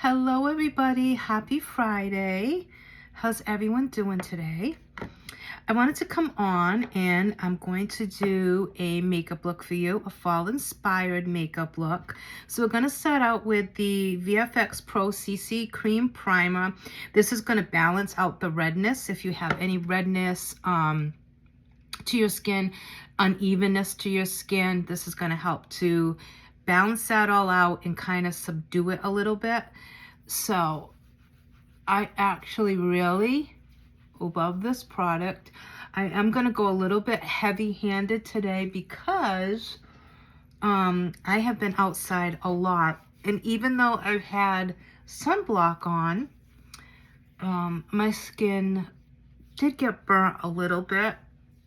Hello everybody, happy Friday. How's everyone doing today? I wanted to come on and I'm going to do a makeup look for you, a fall inspired makeup look. So we're going to start out with the VFX Pro CC Cream Primer. This is going to balance out the redness. If you have any redness to your skin, unevenness to your skin, this is going to help to balance that all out and kind of subdue it a little bit. So I actually really love this product. I am going to go a little bit heavy-handed today because I have been outside a lot, and even though I've had sunblock on, my skin did get burnt a little bit.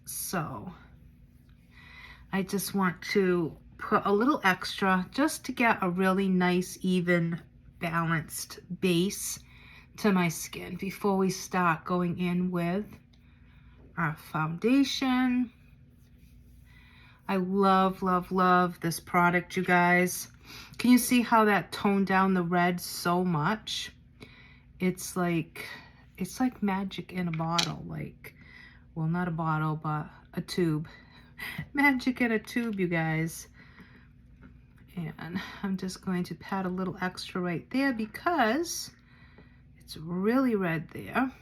So I just want to put a little extra just to get a really nice, even, balanced base to my skin before we start going in with our foundation. I love, love, love this product, you guys. Can you see how that toned down the red so much? It's like magic in a bottle. Like, well, not a bottle, but a tube. Magic in a tube, you guys. And I'm just going to pat a little extra right there because it's really red there.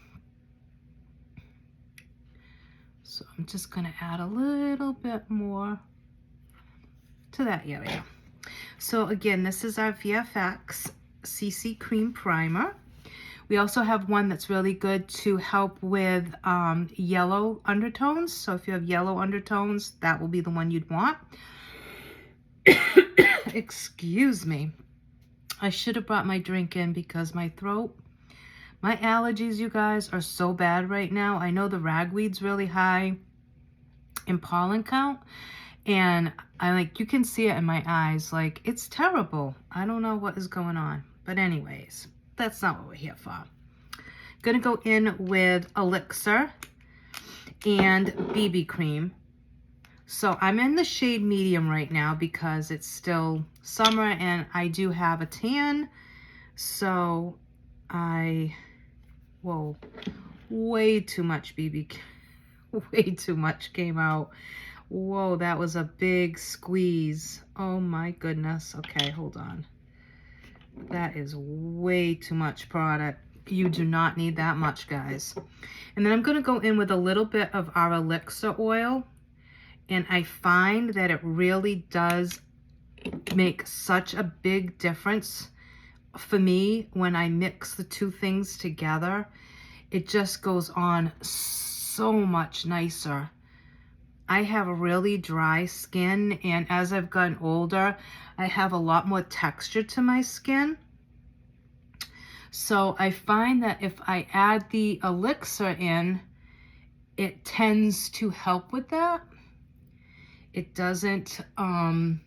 So I'm just going to add a little bit more to that area. So again, this is our VFX CC Cream Primer. We also have one that's really good to help with yellow undertones. So if you have yellow undertones, that will be the one you'd want. Excuse me. I should have brought my drink in because my throat, my allergies, you guys, are so bad right now. I know the ragweed's really high in pollen count, and you can see it in my eyes. Like, it's terrible. I don't know what is going on. But anyways, that's not what we're here for. Gonna go in with Elixir and BB cream. So I'm in the shade medium right now because it's still summer and I do have a tan. So whoa, way too much BB, way too much came out. Whoa, that was a big squeeze. Oh my goodness. Okay, hold on. That is way too much product. You do not need that much, guys. And then I'm going to go in with a little bit of our Elixir oil. And I find that it really does make such a big difference for me when I mix the two things together. It just goes on so much nicer. I have a really dry skin, and as I've gotten older, I have a lot more texture to my skin. So I find that if I add the Elixir in, it tends to help with that. It doesn't, I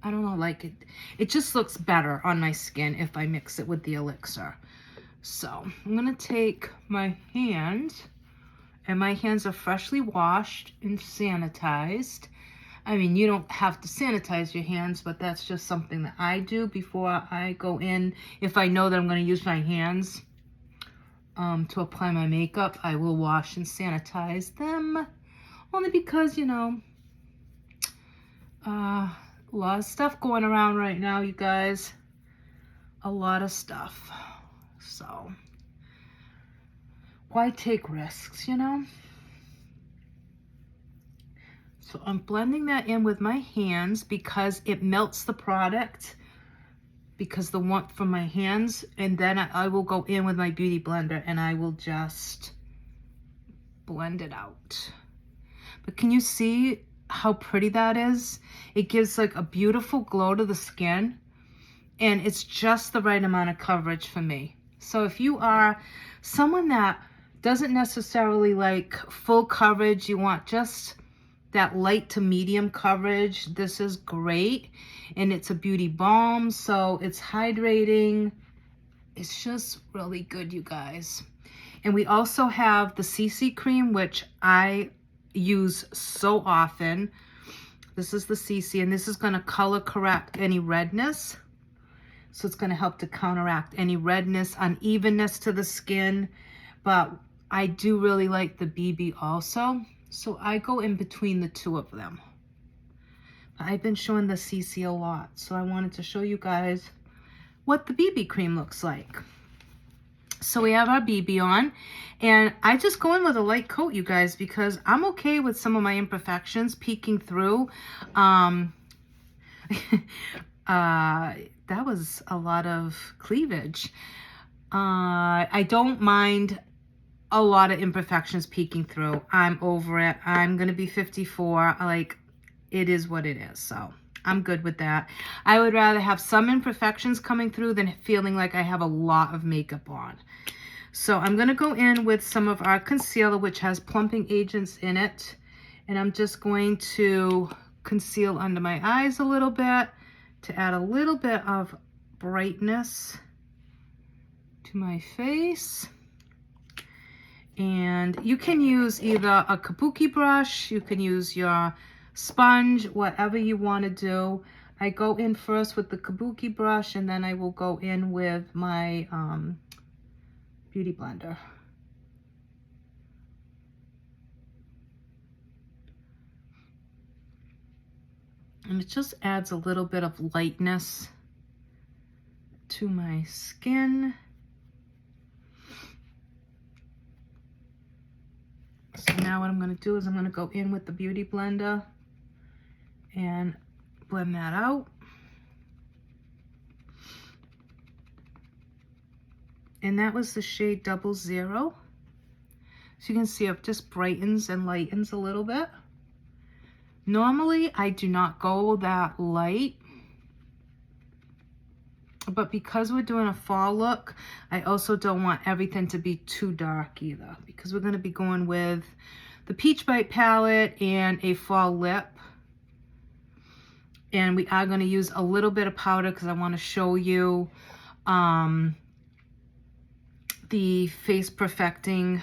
don't know, like it just looks better on my skin if I mix it with the Elixir. So I'm gonna take my hands, and my hands are freshly washed and sanitized. I mean, you don't have to sanitize your hands, but that's just something that I do before I go in. If I know that I'm gonna use my hands to apply my makeup, I will wash and sanitize them. Only because, you know, a lot of stuff going around right now, you guys. A lot of stuff. So why take risks, you know? So I'm blending that in with my hands because it melts the product, because the warmth from my hands. And then I will go in with my beauty blender and I will just blend it out. But can you see how pretty that is? It gives like a beautiful glow to the skin, and it's just the right amount of coverage for me. So if you are someone that doesn't necessarily like full coverage, you want just that light to medium coverage, this is great. And it's a beauty balm, so it's hydrating. It's just really good, you guys. And we also have the CC cream, which I use so often. This is the CC, and this is going to color correct any redness. So it's going to help to counteract any redness, unevenness to the skin. But I do really like the BB also. So I go in between the two of them. I've been showing the CC a lot. So I wanted to show you guys what the BB cream looks like. So we have our BB on, and I just go in with a light coat, you guys, because I'm okay with some of my imperfections peeking through. That was a lot of cleavage. I don't mind a lot of imperfections peeking through. I'm over it. I'm gonna be 54. Like, it is what it is. So I'm good with that. I would rather have some imperfections coming through than feeling like I have a lot of makeup on. So I'm going to go in with some of our concealer, which has plumping agents in it. And I'm just going to conceal under my eyes a little bit to add a little bit of brightness to my face. And you can use either a kabuki brush, you can use your sponge, whatever you want to do. I go in first with the kabuki brush, and then I will go in with my beauty blender. And it just adds a little bit of lightness to my skin. So now what I'm going to do is I'm going to go in with the beauty blender and blend that out. And that was the shade 00. So you can see it just brightens and lightens a little bit. Normally I do not go that light, but because we're doing a fall look, I also don't want everything to be too dark either, because we're going to be going with the Peach Bite palette and a fall lip. And we are going to use a little bit of powder because I want to show you the Face Perfecting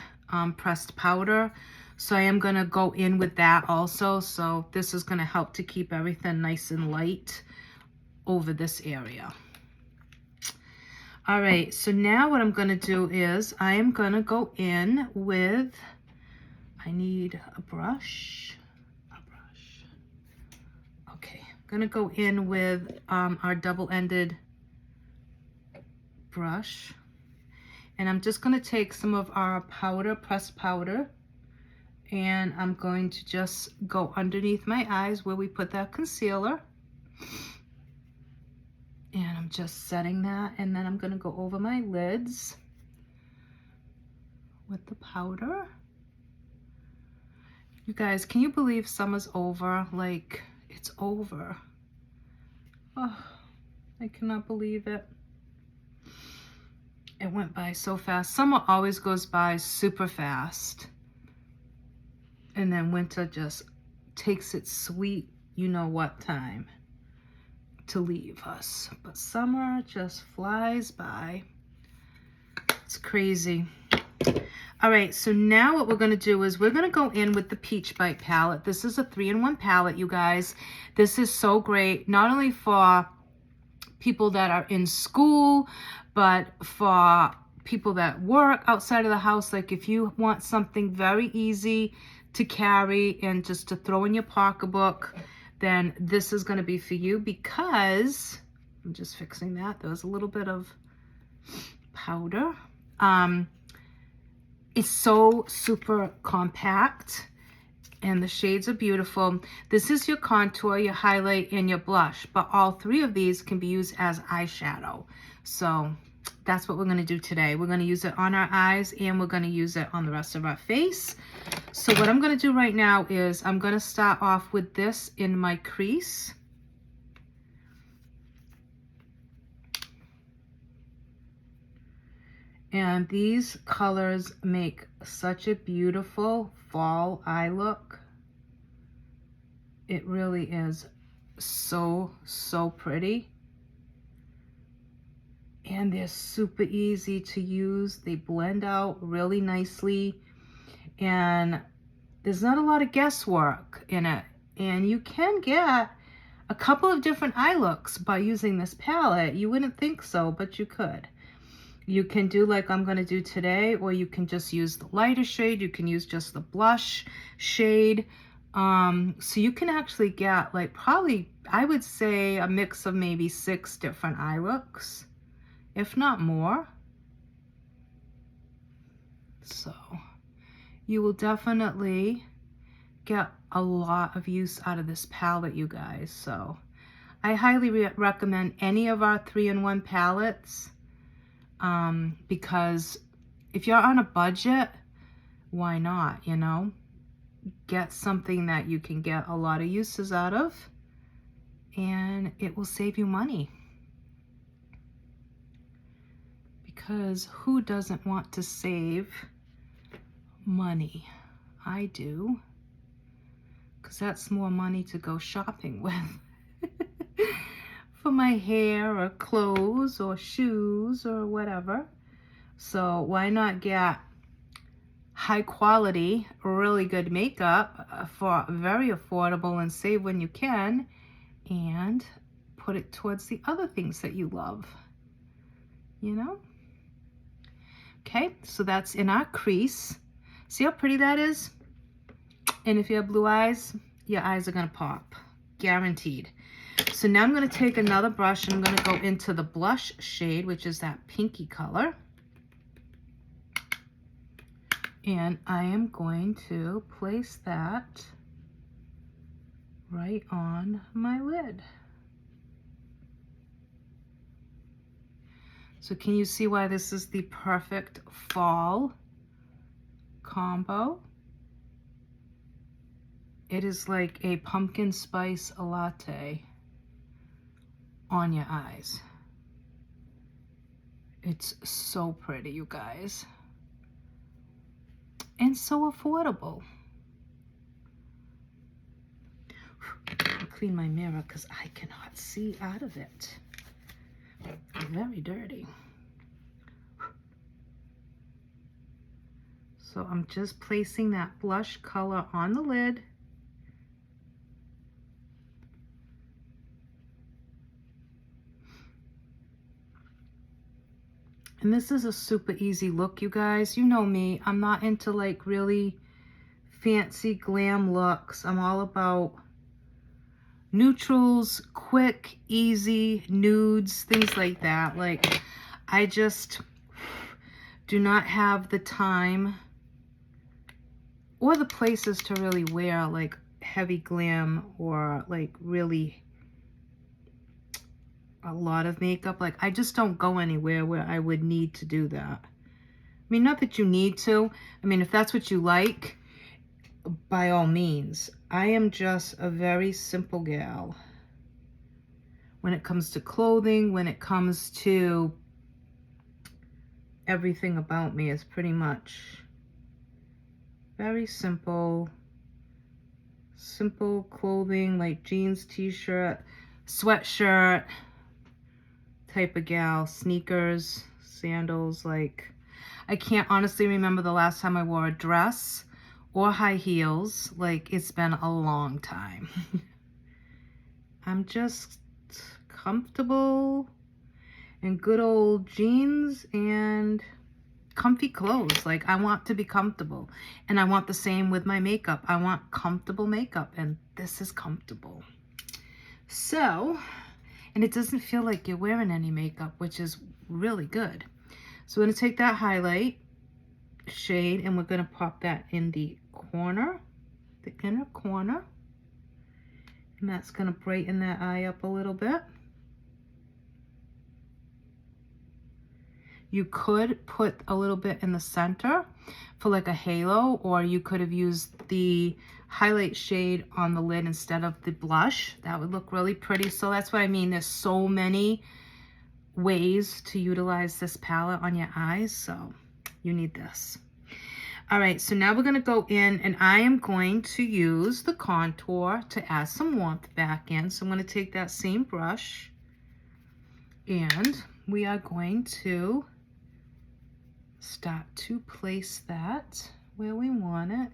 pressed powder. So I am going to go in with that also. So this is going to help to keep everything nice and light over this area. All right, so now what I'm going to do is I am going to go in with, I need a brush. Okay, I'm going to go in with our double-ended brush. And I'm just going to take some of our powder, pressed powder, and I'm going to just go underneath my eyes where we put that concealer. And I'm just setting that, and then I'm going to go over my lids with the powder. You guys, can you believe summer's over? Like, it's over. Oh, I cannot believe it. It went by so fast. Summer always goes by super fast. And then winter just takes its sweet, you know what time to leave us. But summer just flies by. It's crazy. All right, so now what we're going to do is we're going to go in with the Peach Bite palette. This is a 3-in-1 palette, you guys. This is so great, not only for people that are in school, but for people that work outside of the house. Like if you want something very easy to carry and just to throw in your pocketbook, then this is going to be for you, because I'm just fixing that. There was a little bit of powder. It's so super compact, and the shades are beautiful. This is your contour, your highlight, and your blush, but all three of these can be used as eyeshadow. So that's what we're going to do today. We're going to use it on our eyes, and we're going to use it on the rest of our face. So what I'm going to do right now is I'm going to start off with this in my crease. And these colors make such a beautiful fall eye look. It really is so, so pretty. And they're super easy to use. They blend out really nicely. And there's not a lot of guesswork in it. And you can get a couple of different eye looks by using this palette. You wouldn't think so, but you could. You can do like I'm going to do today, or you can just use the lighter shade. You can use just the blush shade. So you can actually get like probably, I would say, a mix of maybe 6 different eye looks, if not more. So you will definitely get a lot of use out of this palette, you guys. So I highly recommend any of our 3-in-1 palettes, because if you're on a budget, why not, you know? Get something that you can get a lot of uses out of, and it will save you money. Because who doesn't want to save money? I do. Because that's more money to go shopping with. For my hair or clothes or shoes or whatever. So why not get high quality, really good makeup for very affordable and save when you can, and put it towards the other things that you love, you know? Okay, so that's in our crease. See how pretty that is? And if you have blue eyes, your eyes are gonna pop, guaranteed. So now I'm gonna take another brush and I'm gonna go into the blush shade, which is that pinky color. And I am going to place that right on my lid. So can you see why this is the perfect fall combo? It is like a pumpkin spice latte on your eyes. It's so pretty, you guys. And so affordable. I'll clean my mirror because I cannot see out of it. It's very dirty. So I'm just placing that blush color on the lid. And this is a super easy look, you guys. You know me, I'm not into like really fancy glam looks. I'm all about neutrals, quick, easy, nudes, things like that. Like, I just do not have the time or the places to really wear like heavy glam or like really a lot of makeup. Like, I just don't go anywhere where I would need to do that. I mean, not that you need to. I mean, if that's what you like, by all means. I am just a very simple gal when it comes to clothing, when it comes to everything about me is pretty much very simple. Simple clothing, like jeans, t-shirt, sweatshirt type of gal, sneakers, sandals. Like, I can't honestly remember the last time I wore a dress or high heels. Like, it's been a long time. I'm just comfortable in good old jeans and comfy clothes. Like, I want to be comfortable, and I want the same with my makeup. I want comfortable makeup, and this is comfortable. So, and it doesn't feel like you're wearing any makeup, which is really good. So we're going to take that highlight shade and we're going to pop that in the corner, the inner corner, and that's going to brighten that eye up a little bit. You could put a little bit in the center for like a halo, or you could have used the highlight shade on the lid instead of the blush. That would look really pretty. So that's what I mean. There's so many ways to utilize this palette on your eyes. So you need this. All right, so now we're going to go in and I am going to use the contour to add some warmth back in. So I'm going to take that same brush and we are going to start to place that where we want it.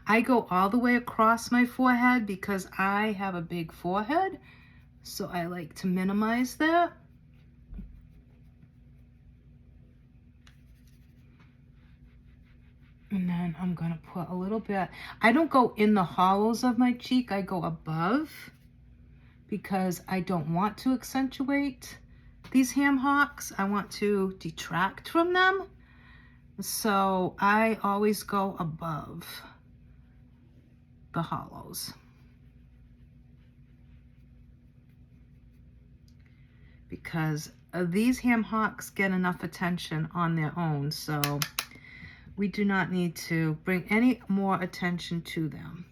I go all the way across my forehead because I have a big forehead, So I like to minimize that. And then I'm gonna put a little bit, I don't go in the hollows of my cheek, I go above, because I don't want to accentuate these ham hocks. I want to detract from them. So I always go above the hollows. Because these ham hocks get enough attention on their own, so we do not need to bring any more attention to them.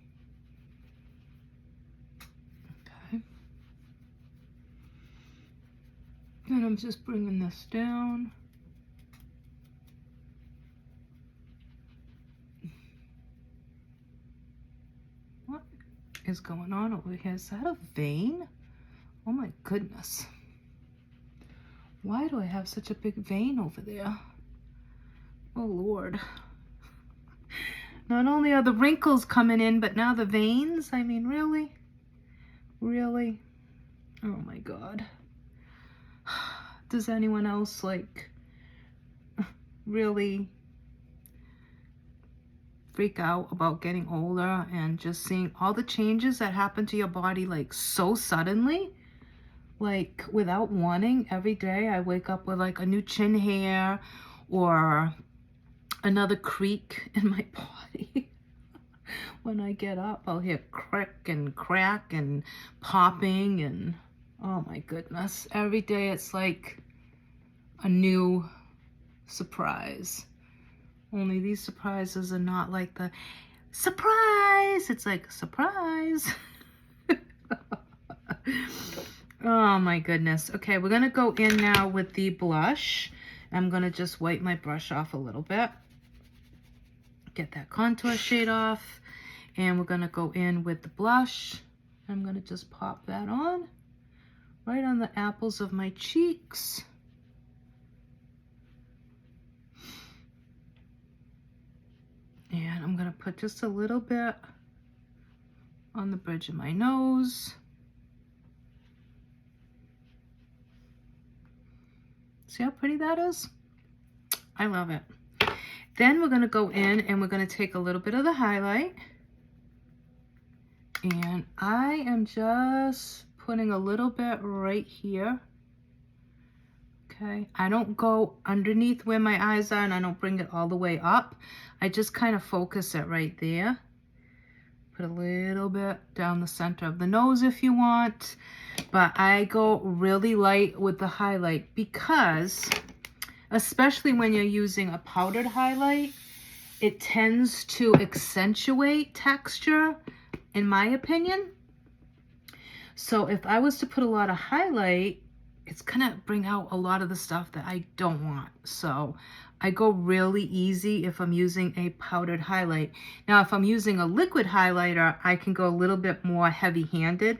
Okay. And I'm just bringing this down. What is going on over here? Is that a vein? Oh my goodness. Why do I have such a big vein over there? Oh Lord. Not only are the wrinkles coming in, but now the veins. I mean, really? Really? Oh my God. Does anyone else like really freak out about getting older and just seeing all the changes that happen to your body like so suddenly? Like without warning, every day I wake up with like a new chin hair or another creak in my body. When I get up, I'll hear crick and crack and popping, and oh my goodness. Every day it's like a new surprise. Only these surprises are not like the surprise. It's like surprise. Oh my goodness. Okay, we're gonna go in now with the blush. I'm gonna just wipe my brush off a little bit. Get that contour shade off. And we're gonna go in with the blush. I'm gonna just pop that on right on the apples of my cheeks. And I'm gonna put just a little bit on the bridge of my nose. See how pretty that is? I love it. Then we're gonna go in and we're gonna take a little bit of the highlight. And I am just putting a little bit right here. Okay, I don't go underneath where my eyes are and I don't bring it all the way up. I just kind of focus it right there. Put a little bit down the center of the nose if you want. But I go really light with the highlight because, especially when you're using a powdered highlight, it tends to accentuate texture, in my opinion. So if I was to put a lot of highlight, it's gonna bring out a lot of the stuff that I don't want. So I go really easy if I'm using a powdered highlight. Now, if I'm using a liquid highlighter, I can go a little bit more heavy-handed.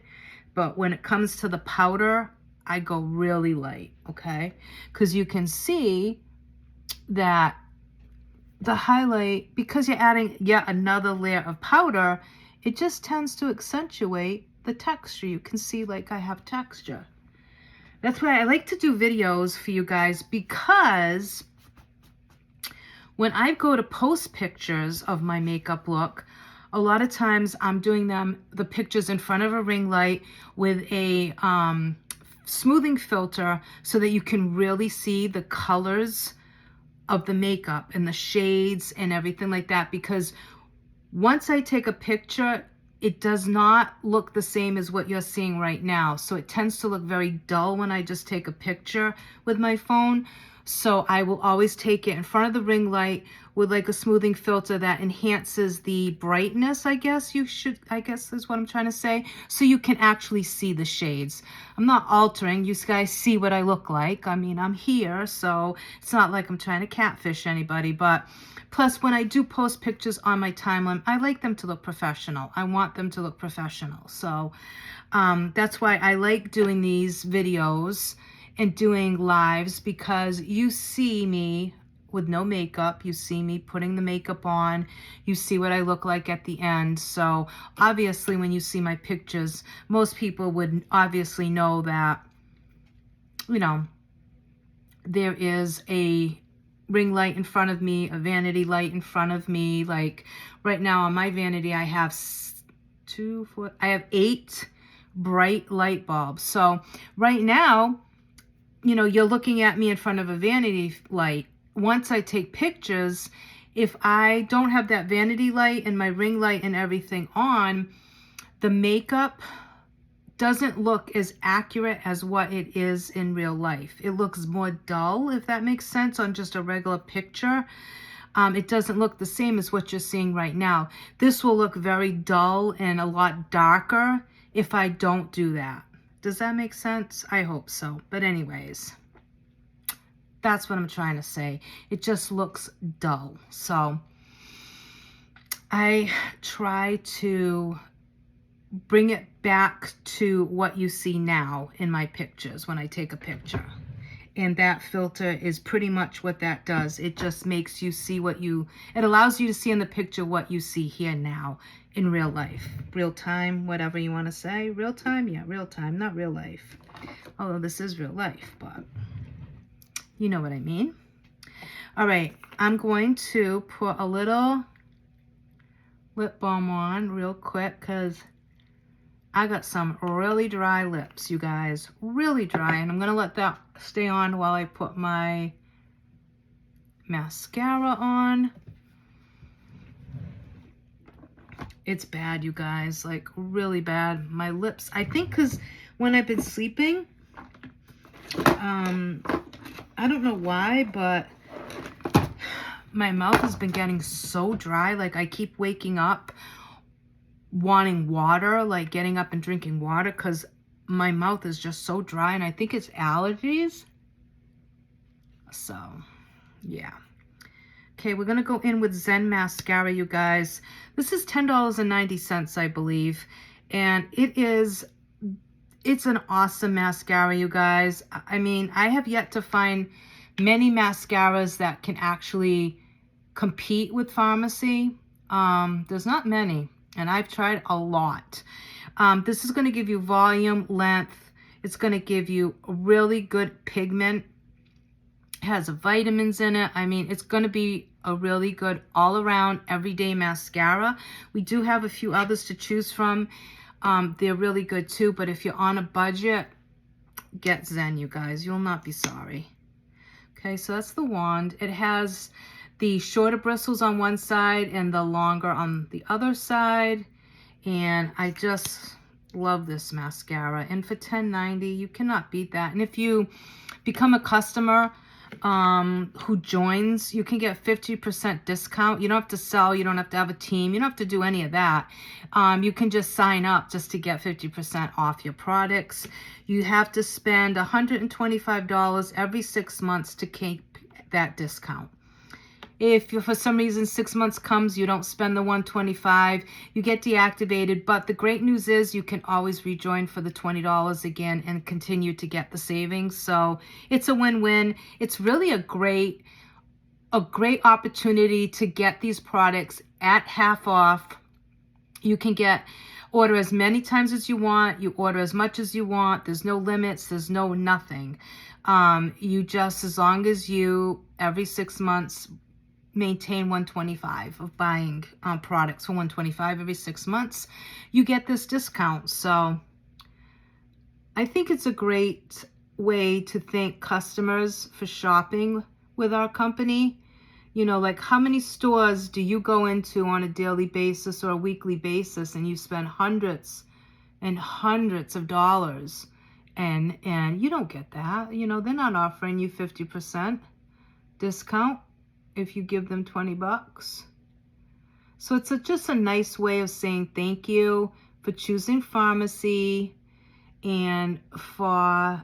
But when it comes to the powder, I go really light, okay? Because you can see that the highlight, because you're adding yet another layer of powder, it just tends to accentuate the texture. You can see like I have texture. That's why I like to do videos for you guys, because when I go to post pictures of my makeup look, a lot of times I'm doing the pictures in front of a ring light with a smoothing filter so that you can really see the colors of the makeup and the shades and everything like that. Because once I take a picture, it does not look the same as what you're seeing right now. So it tends to look very dull when I just take a picture with my phone. So I will always take it in front of the ring light with like a smoothing filter that enhances the brightness, I guess is what I'm trying to say. So you can actually see the shades. I'm not altering, you guys see what I look like. I mean, I'm here, so it's not like I'm trying to catfish anybody, but plus when I do post pictures on my timeline, I like them to look professional. I want them to look professional. So that's why I like doing these videos and doing lives, because you see me with no makeup. You see me putting the makeup on. You see what I look like at the end. So obviously when you see my pictures, most people would obviously know that, you know, there is a ring light in front of me, a vanity light in front of me. Like right now on my vanity, I have 8 bright light bulbs. So right now, you know, you're looking at me in front of a vanity light. Once I take pictures, if I don't have that vanity light and my ring light and everything on, the makeup doesn't look as accurate as what it is in real life. It looks more dull, if that makes sense, on just a regular picture. It doesn't look the same as what you're seeing right now. This will look very dull and a lot darker if I don't do that. Does that make sense? I hope so. But anyways, that's what I'm trying to say. It just looks dull. So I try to bring it back to what you see now in my pictures when I take a picture. And that filter is pretty much what that does. It just makes you see it allows you to see in the picture what you see here now in real life. Real time, whatever you want to say. Real time? Yeah, real time, not real life. Although this is real life, but you know what I mean. All right, I'm going to put a little lip balm on real quick because I got some really dry lips, you guys. Really dry. And I'm going to let that stay on while I put my mascara on. It's bad, you guys. Like, really bad. My lips, I think because when I've been sleeping, I don't know why, but my mouth has been getting so dry. Like, I keep waking up wanting water, like getting up and drinking water because my mouth is just so dry, and I think it's allergies. So yeah. Okay, we're gonna go in with Zen mascara, you guys. This is $10.90, I believe, and it's an awesome mascara, you guys. I mean, I have yet to find many mascaras that can actually compete with Pharmacy. There's not many. And I've tried a lot. This is going to give you volume, length. It's going to give you a really good pigment. It has vitamins in it. I mean, it's going to be a really good all-around everyday mascara. We do have a few others to choose from. They're really good too. But if you're on a budget, get Zen, you guys. You'll not be sorry. Okay, so that's the wand. It has the shorter bristles on one side and the longer on the other side. And I just love this mascara. And for $10.90, you cannot beat that. And if you become a customer who joins, you can get 50% discount. You don't have to sell. You don't have to have a team. You don't have to do any of that. You can just sign up just to get 50% off your products. You have to spend $125 every 6 months to keep that discount. If for some reason 6 months comes, you don't spend the $125, you get deactivated. But the great news is you can always rejoin for the $20 again and continue to get the savings. So it's a win-win. It's really a great opportunity to get these products at half off. You can order as many times as you want. You order as much as you want. There's no limits. There's no nothing. You just, as long as you every 6 months maintain $125 of buying products for $125 every 6 months, you get this discount. So I think it's a great way to thank customers for shopping with our company. You know, like, how many stores do you go into on a daily basis or a weekly basis and you spend hundreds and hundreds of dollars and you don't get that? You know, they're not offering you 50% discount if you give them $20. So it's just a nice way of saying thank you for choosing Pharmacy and for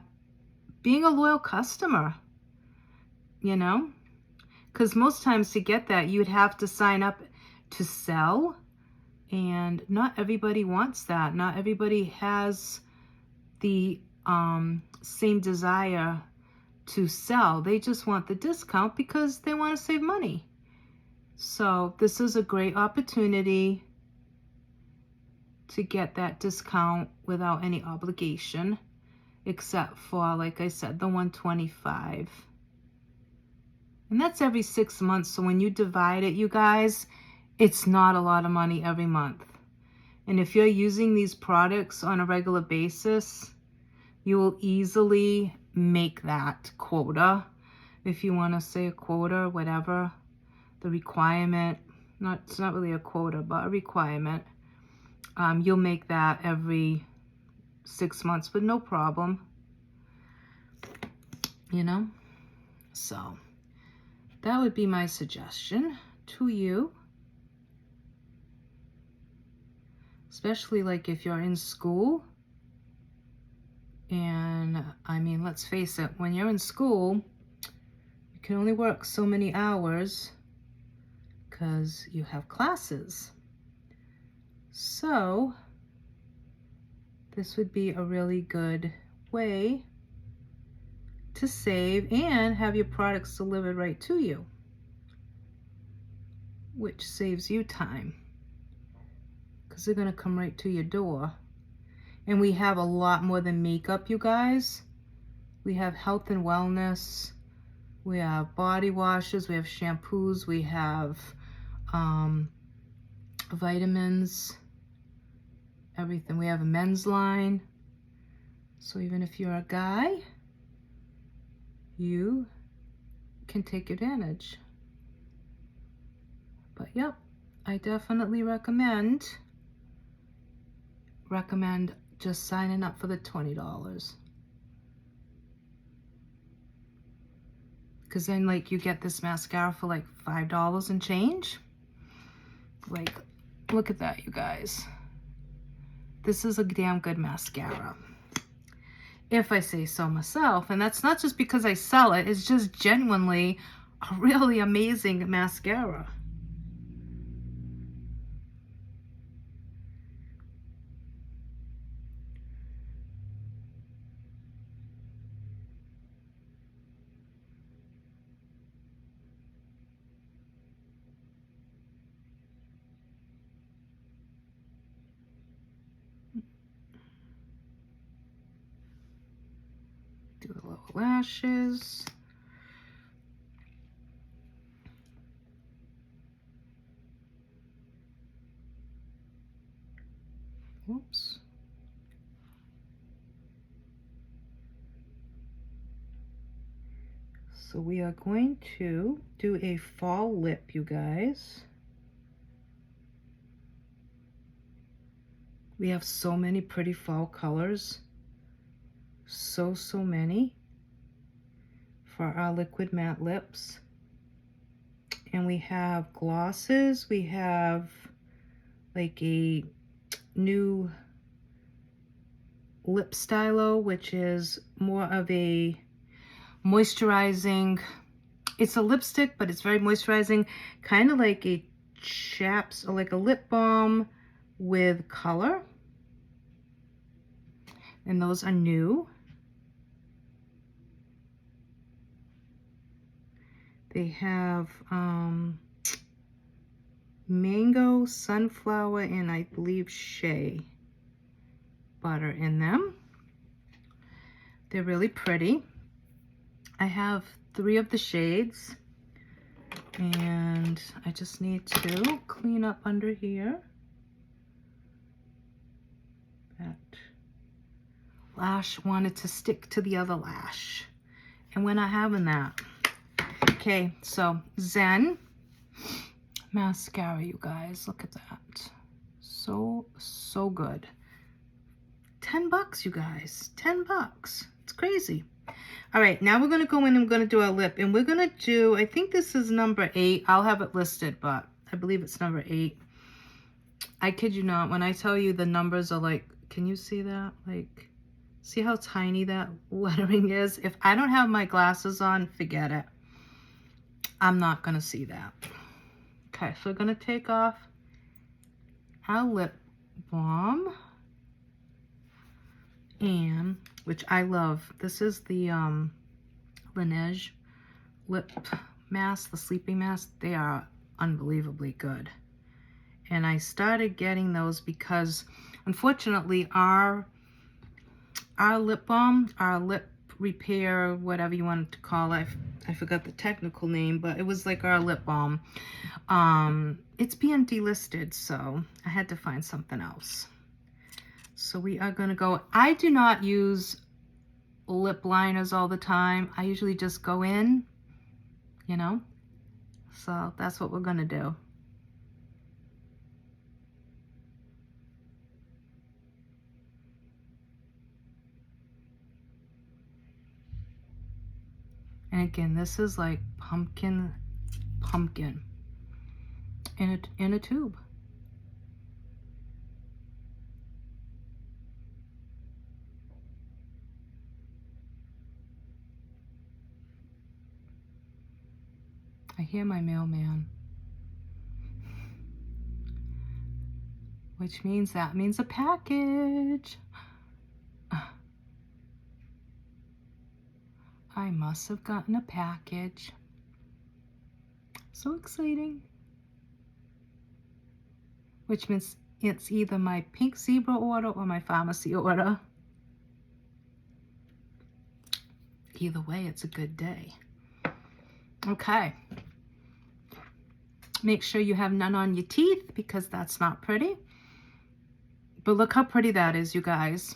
being a loyal customer, you know? Because most times to get that, you'd have to sign up to sell, and not everybody wants that. Not everybody has the same desire to sell. They just want the discount because they want to save money. So this is a great opportunity to get that discount without any obligation, except for, like I said, the $125. And that's every 6 months. So when you divide it, you guys, it's not a lot of money every month. And if you're using these products on a regular basis, you will easily make that quota. If you want to say a quota, whatever, the requirement, it's not really a quota, but a requirement. You'll make that every 6 months with no problem, you know? So that would be my suggestion to you. Especially like if you're in school. And I mean, let's face it, when you're in school, you can only work so many hours because you have classes. So this would be a really good way to save and have your products delivered right to you, which saves you time because they're going to come right to your door. And we have a lot more than makeup, you guys. We have health and wellness. We have body washes. We have shampoos. We have vitamins. Everything. We have a men's line. So even if you're a guy, you can take advantage. But yep, I definitely recommend just signing up for the $20. Because then like you get this mascara for like $5 and change. Like, look at that, you guys. This is a damn good mascara, if I say so myself. And that's not just because I sell it, it's just genuinely a really amazing mascara. Do the lower lashes. Whoops. So we are going to do a fall lip, you guys. We have so many pretty fall colors. So many for our liquid matte lips. And we have glosses. We have like a new lip stylo, which is more of a moisturizing, it's a lipstick, but it's very moisturizing, kind of like a chaps or like a lip balm with color. And those are new. They have mango, sunflower, and I believe shea butter in them. They're really pretty. I have 3 of the shades, and I just need to clean up under here. That lash wanted to stick to the other lash, and we're not having that. Okay, so Zen mascara, you guys, look at that. So good. $10, you guys, $10. It's crazy. All right, now we're gonna go in and we're gonna do our lip, and we're gonna do, I think this is number 8. I'll have it listed, but I believe it's number 8. I kid you not, when I tell you the numbers are like, can you see that? Like, see how tiny that lettering is? If I don't have my glasses on, forget it. I'm not gonna see that. Okay, so we're gonna take off our lip balm, and which I love. This is the Laneige lip mask, the sleeping mask. They are unbelievably good. And I started getting those because unfortunately our lip balm, our lip repair, whatever you want to call it, I forgot the technical name, but it was like our lip balm. It's being delisted, so I had to find something else. So we are going to go, I do not use lip liners all the time. I usually just go in, you know, so that's what we're going to do. And again, this is like pumpkin in a tube. I hear my mailman, which means that means a package. I must have gotten a package. So exciting. Which means it's either my Pink Zebra order or my pharmacy order. Either way, it's a good day. Okay. Make sure you have none on your teeth because that's not pretty. But look how pretty that is, you guys.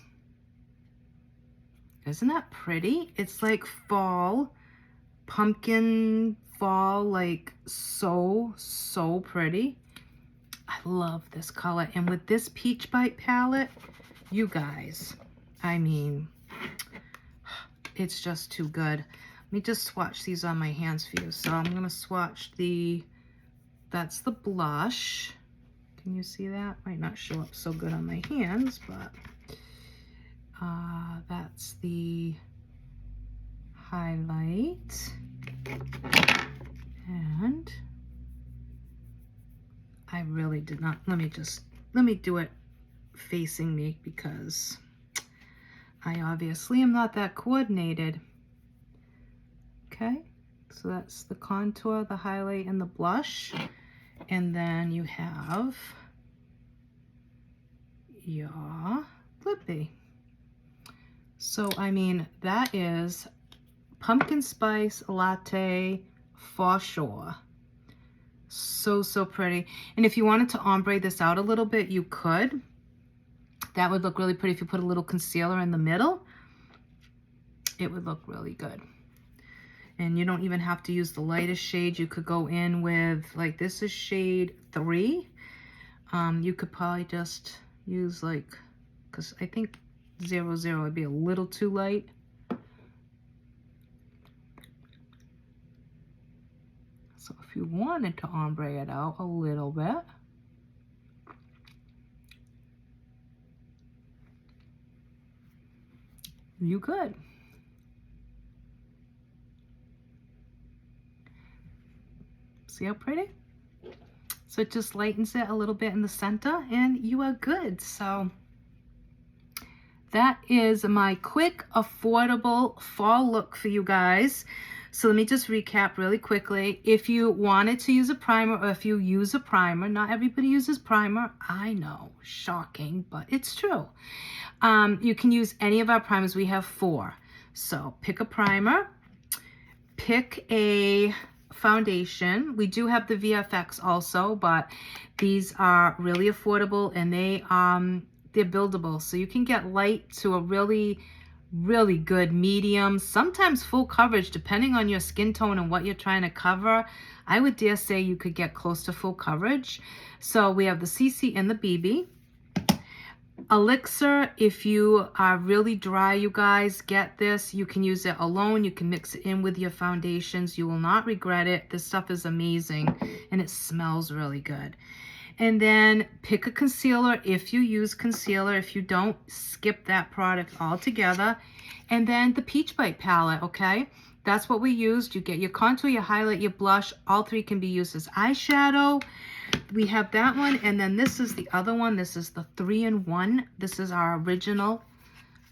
Isn't that pretty? It's like fall, pumpkin fall, like so pretty. I love this color. And with this Peach Bite palette, you guys, I mean, it's just too good. Let me just swatch these on my hands for you. So I'm going to swatch that's the blush. Can you see that? Might not show up so good on my hands, but that's the highlight. And I really did not, let me do it facing me because I obviously am not that coordinated. Okay, so that's the contour, the highlight, and the blush. And then you have your lippy. So, I mean, that is pumpkin spice latte for sure. So pretty. And if you wanted to ombre this out a little bit, you could. That would look really pretty if you put a little concealer in the middle. It would look really good. And you don't even have to use the lightest shade. You could go in with, like, this is shade 3. You could probably just use, like, because I think 00 would be a little too light. So if you wanted to ombre it out a little bit, you could. See how pretty? So it just lightens it a little bit in the center and you are good. So that is my quick, affordable fall look for you guys. So let me just recap really quickly. If you wanted to use a primer, or if you use a primer, not everybody uses primer. I know, shocking, but it's true. You can use any of our primers. We have 4. So pick a primer, pick a foundation. We do have the VFX also, but these are really affordable and they're buildable. So you can get light to a really good medium, sometimes full coverage, depending on your skin tone and what you're trying to cover. I would dare say you could get close to full coverage. So we have the CC and the BB. Elixir, if you are really dry, you guys, get this. You can use it alone. You can mix it in with your foundations. You will not regret it. This stuff is amazing and it smells really good. And then pick a concealer if you use concealer. If you don't, skip that product altogether. And then the Peach Bite palette, okay? That's what we used. You get your contour, your highlight, your blush. All 3 can be used as eyeshadow. We have that one, and then this is the other one. This is the 3-in-1. This is our original.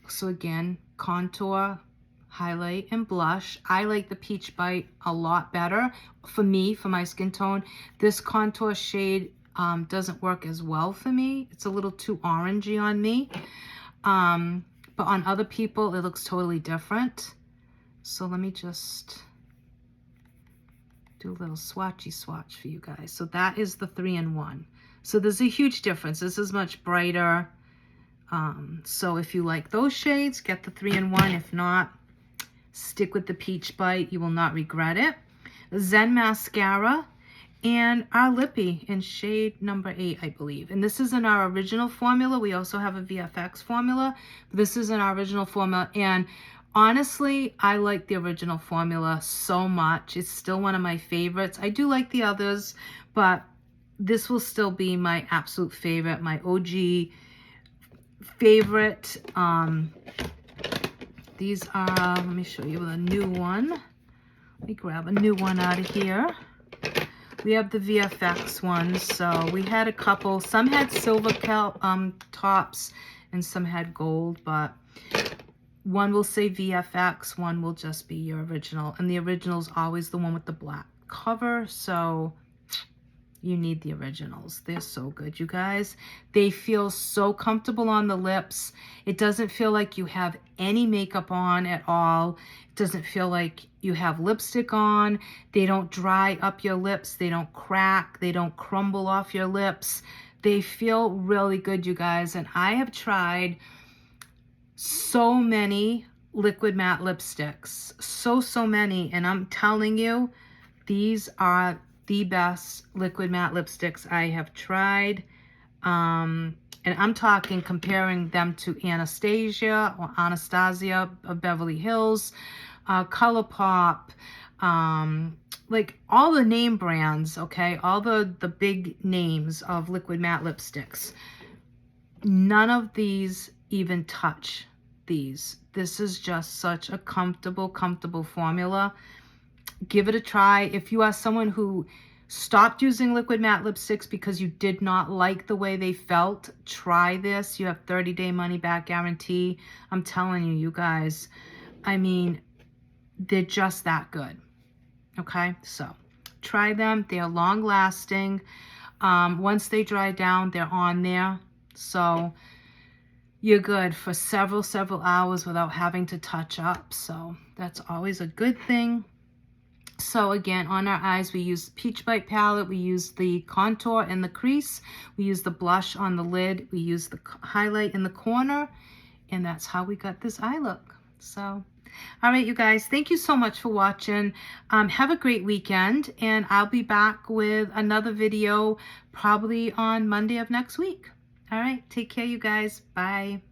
So again, contour, highlight and blush. I like the Peach Bite a lot better for me, for my skin tone. This contour shade doesn't work as well for me. It's a little too orangey on me. But on other people, it looks totally different. So let me just do a little swatchy swatch for you guys. So that is the 3-in-1. So there's a huge difference. This is much brighter. So if you like those shades, get the 3-in-1. If not, stick with the Peach Bite. You will not regret it. Zen Mascara and our Lippy in shade number 8, I believe. And this is in our original formula. We also have a VFX formula. This is in our original formula. And honestly, I like the original formula so much. It's still one of my favorites. I do like the others, but this will still be my absolute favorite, my OG favorite. These are, let me show you the new one. Let me grab a new one out of here. We have the VFX ones. So we had a couple. Some had silver tops and some had gold, but one will say VFX, one will just be your original. And the original is always the one with the black cover. So you need the originals. They're so good, you guys. They feel so comfortable on the lips. It doesn't feel like you have any makeup on at all. It doesn't feel like you have lipstick on. They don't dry up your lips. They don't crack. They don't crumble off your lips. They feel really good, you guys. And I have tried so many liquid matte lipsticks. So many. And I'm telling you, these are the best liquid matte lipsticks I have tried. And I'm talking comparing them to Anastasia or Anastasia of Beverly Hills, ColourPop, like all the name brands, okay? All the big names of liquid matte lipsticks. None of these even touch these. This is just such a comfortable formula. Give it a try. If you are someone who stopped using liquid matte lipsticks because you did not like the way they felt, try this. You have 30-day money back guarantee. I'm telling you, you guys, I mean, they're just that good. Okay, so try them. They are long lasting. Once they dry down, they're on there. So you're good for several hours without having to touch up. So that's always a good thing. So again, on our eyes, we use Peach Bite palette. We use the contour and the crease. We use the blush on the lid. We use the highlight in the corner. And that's how we got this eye look. So, all right, you guys, thank you so much for watching. Have a great weekend. And I'll be back with another video probably on Monday of next week. All right, take care, you guys. Bye.